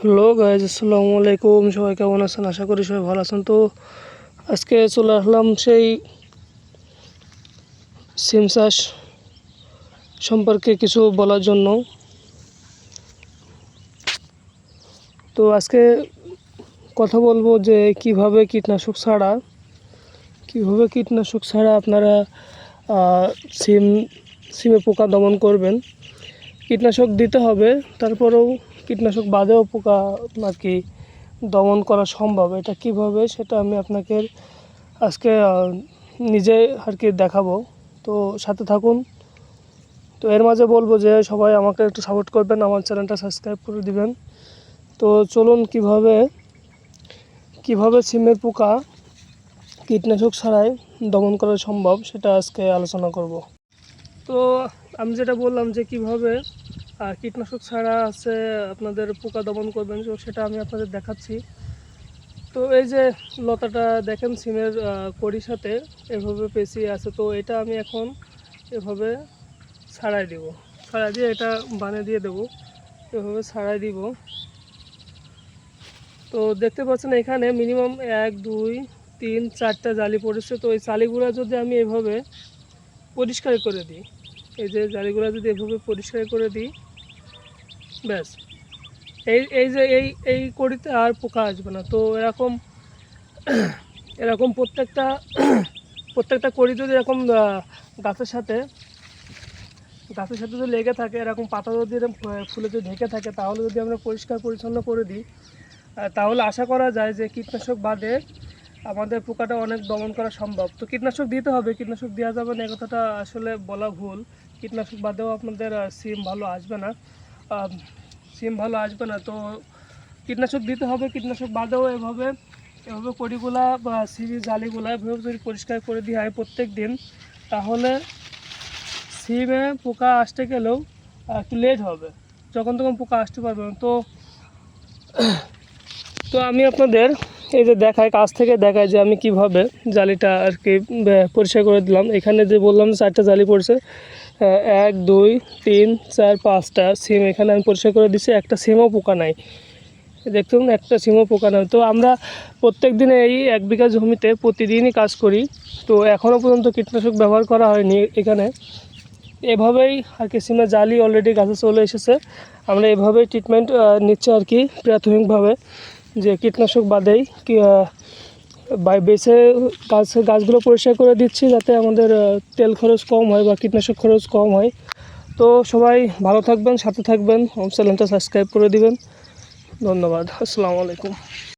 Hello guys, আসসালামু আলাইকুম। সবাই কেমন আছেন? আশা করি সবাই ভালো আছেন। তো আজকে চলে আসলাম সেই সিম চাষ সম্পর্কে কিছু বলার জন্য। তো আজকে কথা বলবো যে কিভাবে কীটনাশক ছাড়া আপনারা সিমে পোকা দমন করবেন। কীটনাশক দিতে হবে, তারপরেও কীটনাশক বাদেও পোকা আর কি দমন করা সম্ভব। এটা কিভাবে সেটা আমি আপনাকে আজকে নিজে আর কি দেখাবো। তো সাথে থাকুন। তো এর মাঝে বলবো যে সবাই আমাকে একটু সাপোর্ট করবেন, আমার চ্যানেলটা সাবস্ক্রাইব করে দিবেন। তো চলুন কিভাবে সিমের পোকা কীটনাশক ছাড়াই দমন করা সম্ভব সেটা আজকে আলোচনা করব। তো আমি যেটা বললাম যে কিভাবে কীটনাশক ছাড়া আপনাদের পোকা দমন করবেন, তো সেটা আমি আপনাদের দেখাচ্ছি। তো এই যে লতাটা দেখেন সিমের কড়ির সাথে এভাবে পেঁচিয়ে আছে, তো এটা আমি এখন এভাবে ছাড়াই দিয়ে এটা বানিয়ে দিয়ে দেবো। এভাবে ছাড়াই দিব। তো দেখতে পাচ্ছেন এখানে মিনিমাম 1 2 3 4টা জালি পড়েছে। তো এই জালিগুলো যদি আমি এভাবে পরিষ্কার করে দিই, এই যে জালিগুলো যদি এভাবে পরিষ্কার করে দিই, ব্যাস এই কড়িতে আর পোকা আসবে না। তো এরকম প্রত্যেকটা কড়ি যদি এরকম গাছের সাথে যদি লেগে থাকে, এরকম পাতা যদি এরকম ফুলে যদি ঢেকে থাকে, তাহলে যদি আমরা পরিষ্কার পরিচ্ছন্ন করে দিই, তাহলে আশা করা যায় যে কীটনাশক বাদে আমাদের পোকাটা অনেক দমন করা সম্ভব। তো কীটনাশক দিতে হবে, কীটনাশক দেওয়া যাবে না এ কথাটা আসলে বলা ভুল। কীটনাশক বাদেও আপনাদের সিম ভালো আসবে না। তো কীটনাশক দিতে হবে। কীটনাশক বাদেও এভাবে কড়িগুলা বা সিমের জালিগুলা এভাবে যদি পরিষ্কার করে দিই হয় প্রত্যেক দিন, তাহলে সিমে পোকা আসতে গেলেও একটু লেট হবে, যখন তখন পোকা আসতে পারবে না। তো আমি আপনাদের এই যে কাছ থেকে দেখাই যে আমি কিভাবে জালিটা আর কি পরিষ্কার করে দিলাম। এখানে যে বললাম 4টা জালি পড়ছে, 1 2 3 4 5টা সিম এখানে আমি পরিষ্কার করে দিচ্ছি। একটা সিমও পোকা নাই, দেখুন একটা সিমও পোকা নাই। তো আমরা প্রত্যেক দিনে এই 1 বিঘা জমিতে প্রতিদিনই কাজ করি। তো এখনও পর্যন্ত কীটনাশক ব্যবহার করা হয়নি এখানে। এভাবেই আর কি সিমের জালি অলরেডি গাছে চলে এসেছে। আমরা এভাবেই ট্রিটমেন্ট নিচ্ছি আর কি প্রাথমিকভাবে, যে কীটনাশক বাদেই বেছে গাছগুলো পরিষ্কার করে দিচ্ছি, যাতে আমাদের তেল খরচ কম হয় বা কীটনাশক খরচ কম হয়। তো সবাই ভালো থাকবেন, সাথে থাকবেন, চ্যানেলটা সাবস্ক্রাইব করে দিবেন। ধন্যবাদ। আসসালামু আলাইকুম।